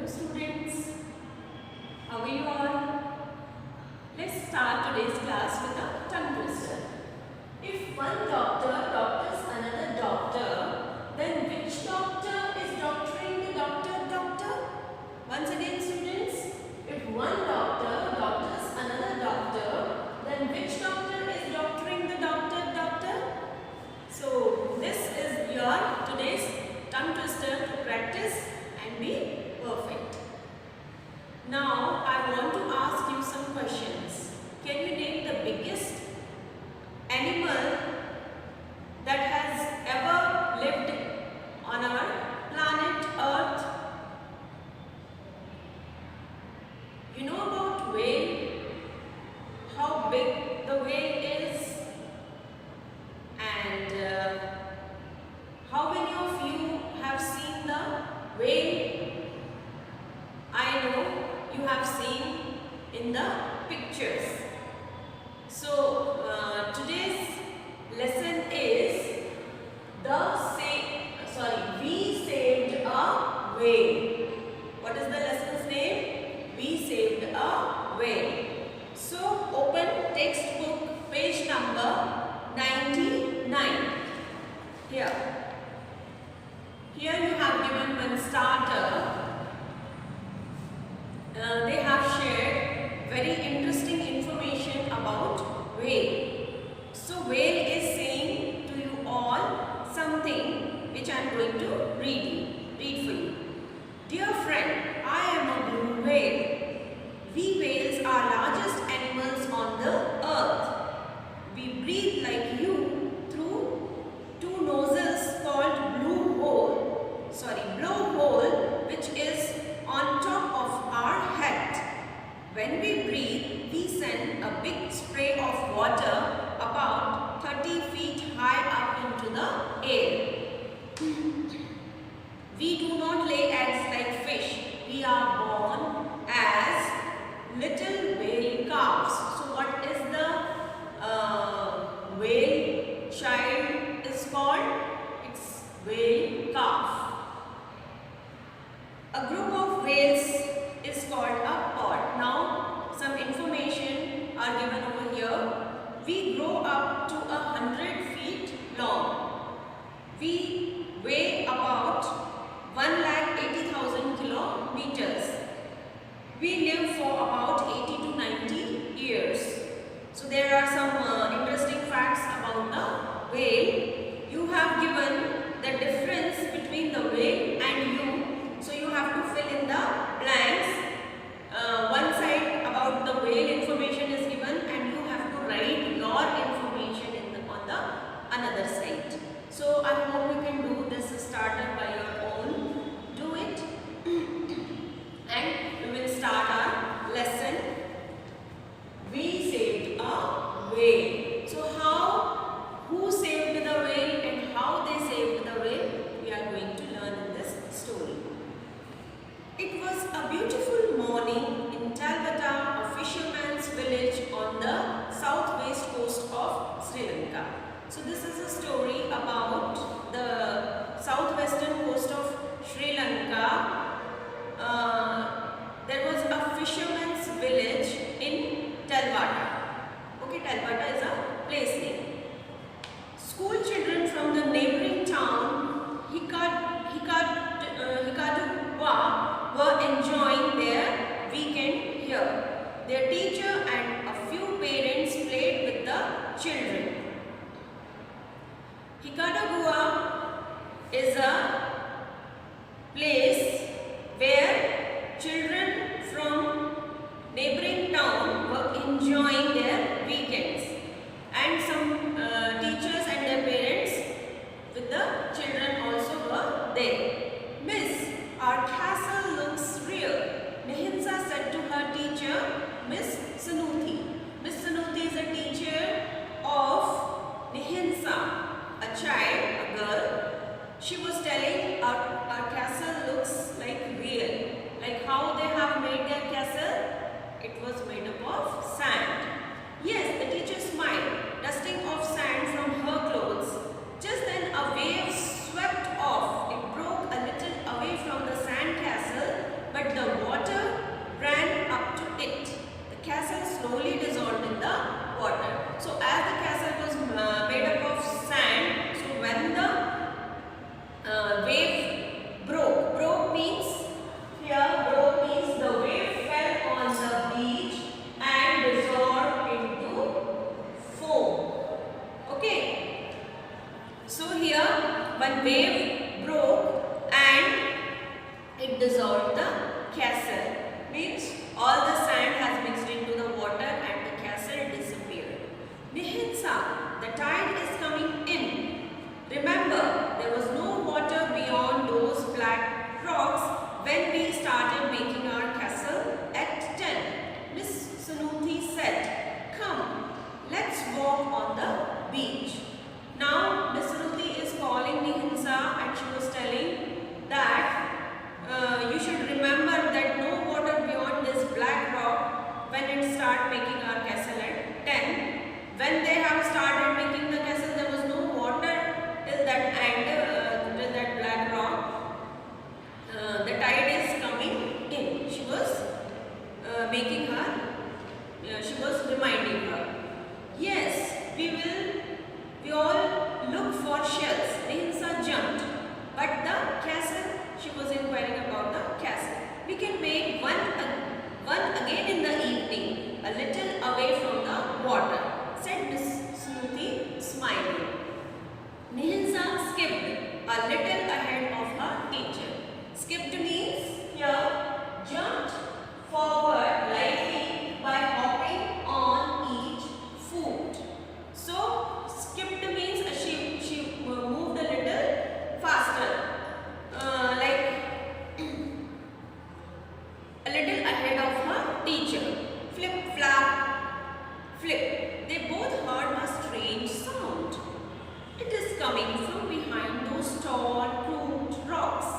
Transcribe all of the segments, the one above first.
Hello students, how are you all? Let's start today's class with a tongue twister. If one doctor doctors another doctor, then which doctor is doctoring the doctor? Once again students, if one doctor doctors another doctor, then which doctor is doctoring the doctor? So this is your today's tongue twister to practice and be perfect. Now I want to ask you some questions. Can you name the biggest animal that has ever lived on our planet Earth? You know about whale? How big the whale is? And how many of you have seen the whale? I know you have seen in the pictures. So today's lesson is we saved a whale. What is the lesson's name? We saved a whale. So open textbook page number 99. Here you have given one starter. They have shared very interesting information about whale. So whale is saying to you all something which I am going to read for you. Dear friend, I am a blue whale. We whales are largest animals on the earth. We breathe like you through two nostrils called blowhole, which is on top of our head. When we breathe, we send a big spray of water about 30 feet high up into the air. We do not lay eggs like fish. We are born as little whale calves. So what is the whale child is called? It's whale calf. A group of whales is called a pod. Now some information are given over here. We grow up to 100 feet long. We weigh about 1,80,000 kilometers. We live for about 80 to 90 years. So there are some interesting facts about the whale. You have given the difference between the whale and you. So you have to fill in the blanks. One side about the whale information is given and you have to write your information on the another side. So I hope you can do this starter by your own. Do it and we will start our lesson. We saved a whale. So who saved the whale and how they saved the whale, we are going to learn in this story. It was a beautiful morning in Talbata, a fisherman's village on the southwest coast of Sri Lanka. So this is a story about the southwestern coast of Sri Lanka. There was a fisherman's village in Talbata. Okay, Talbata is a place name. School children from the neighboring town Hikkaduwa were enjoying their weekend here. Their teacher and a few parents played with the children. Hikkaduwa is a place where children from neighboring town were enjoying their weekends, and some teachers and their parents with the children also were there. Miss, our castle looks real, Nihinsa said to her teacher, Miss Sanuthi. Miss Sanuthi is a teacher of Nihinsa, a child, a girl. She was telling our castle looks like real. Like how they have made their castle? It was made up of sand. Yes, the teacher smiled, dusting off it dissolved the castle. Means all the sand has mixed into the water and the castle disappeared. Nihilsa, the tide is coming in. Remember, there was no water beyond those flat rocks when we started making our castle at 10. Miss Sunuti said, "Come, let's walk on the beach." Now, Miss Sunuti is calling Nihilsa and she was telling that you should remember that no water beyond this black rock when it start making our castle at 10. When they have started making the castle, there was no water till that end, till that black rock. The tide is coming in. She was making her, she was reminding her. Yes, we all look for shells. Nihilsa jumped. But the castle, she was inquiring about the castle. We can make one again in the evening, a little away from the water, said Miss Sunuti, smiling. Nihilsa skipped a little ahead of her teacher. Skipped means here jumped forward lightly by hopping on each foot. So skipped means she moved a little faster, like a little ahead of her teacher. Flip, flap, flip. They both heard a strange sound. It is coming from behind those tall, crooked rocks.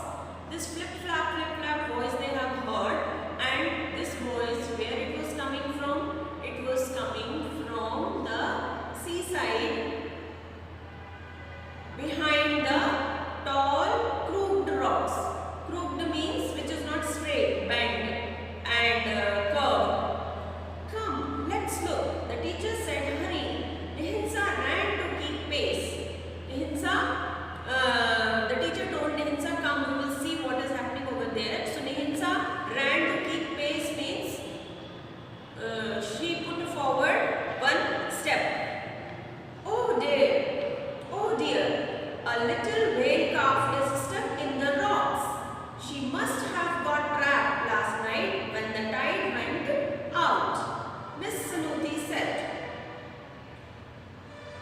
This flip, flap voice they have heard, and this voice, where it was coming from? It was coming from the seaside, behind the tall, crooked rocks. Crooked means which is not straight, bent and curved. Come, let's look. The teacher said, hurry. Nihilsa ran to keep pace. The teacher told Nihilsa, come, we will see what is happening over there. So Nihilsa ran to keep pace means she put forward one step. Oh dear, a little whale calf is stuck in the rocks. She must have got trapped last night when the tide went out, Miss Sunuti said.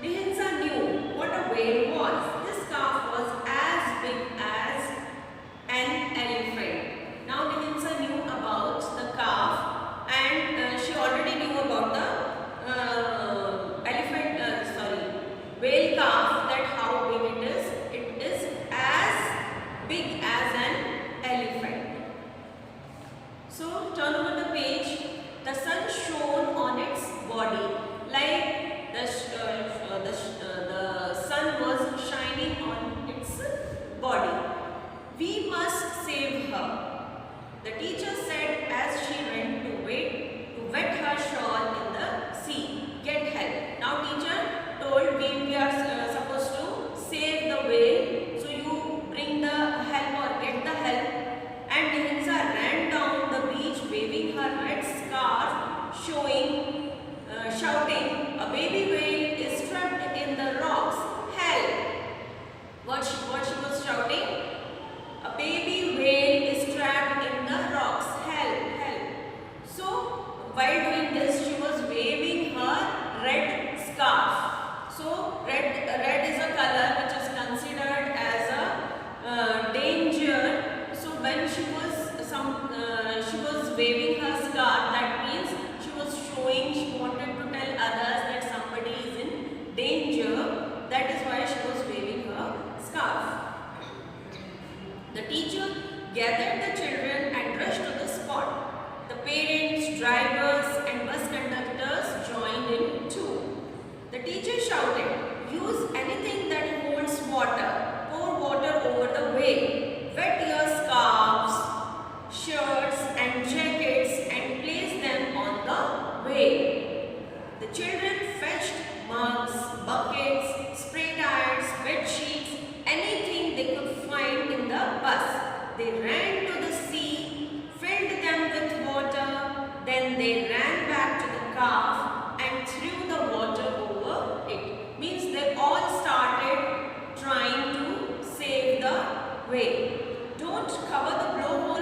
Nihilsa knew what a whale was. This calf was as big as an elephant. Now Nihilsa knew about the calf, and she already knew about the whale calf, that how big it is. It is as big as an elephant. So turn over the page. The sun shone on its body like the sun was shining on its body. We must save her, the teacher said as she went to wet her shawl in the sea. Get help. Now teacher told we are supposed to save the whale, so you bring the help or get the help. And Nihilsa ran down the beach waving her red scarf, shouting, a baby whale is trapped in the rocks. Help! What she was shouting? A baby whale is trapped in the rocks. Help! Help! So while doing this, she was waving her red scarf. So red is a color which is considered as a danger. So when she was waving her scarf, that means she was showing, she wanted to tell others that somebody is in danger. That is why she was waving her scarf. The teacher gathered the children and rushed to the spot. The parents, drivers and bus conductors joined in too. The teacher shouted, use anything that holds water. Pour water over the whale. Wet your scarves, shirts and jackets and place them on the whale. The children fetched mugs, buckets, spray tires, bed sheets, anything they could find in the bus. They ran to the sea, filled them with water, then they ran back to the calf and threw the water over it. Means they all started trying to save the whale. Don't cover the blowhole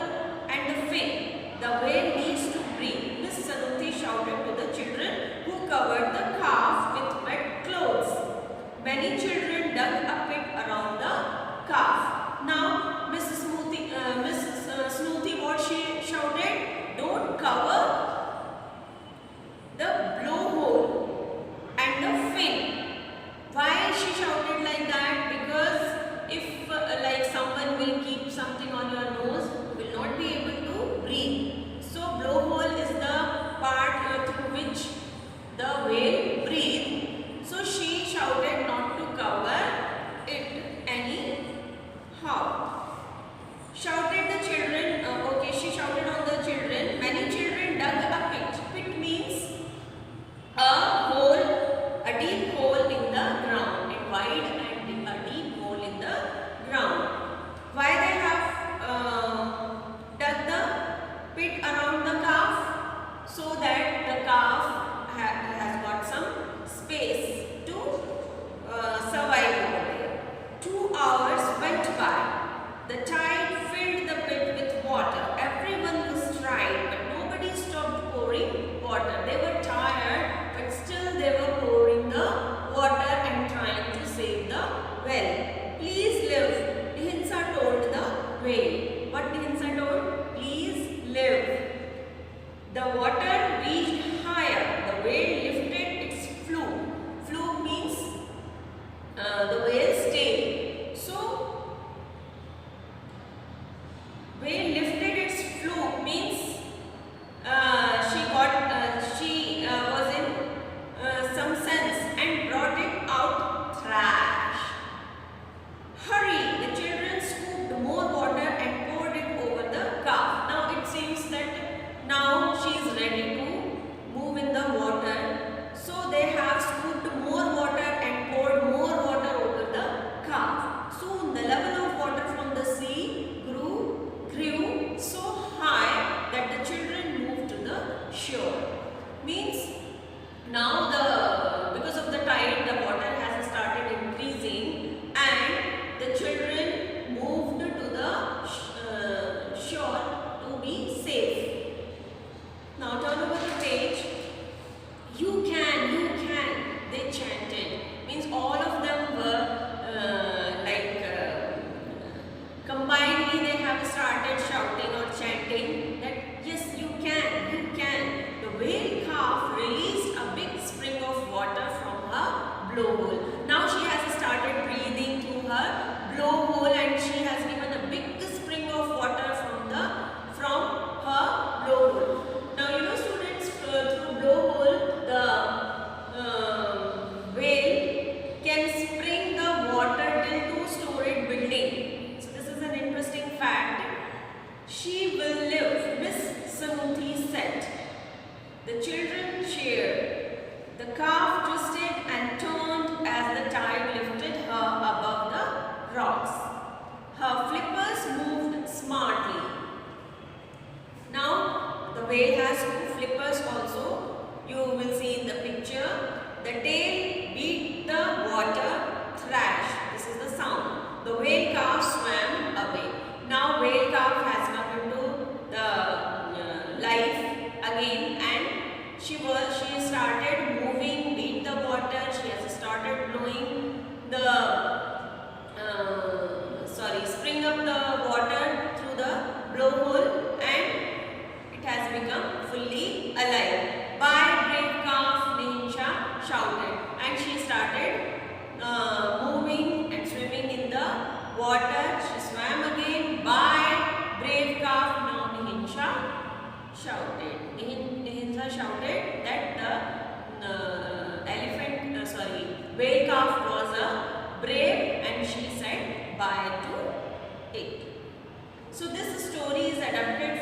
will live, Miss Samuti said. The children cheered. The calf twisted and turned as the tide lifted her above the rocks. Her flippers moved smartly. Now the whale has two flippers also. You will see in the picture. The tail beat the water, thrash. This is the sound. The whale calf swam away. Now whale calf has come into the life again, and she started moving, beat the water. She has started blowing the spring up the water through the blowhole, and it has become fully alive. Bye, brave calf, Nihinsha shouted, and she started moving and swimming in the water. She swam again. Bye, brave calf, now Nihinsha shouted. Nihinsha shouted that the whale calf was a brave, and she said bye to it. So this story is adapted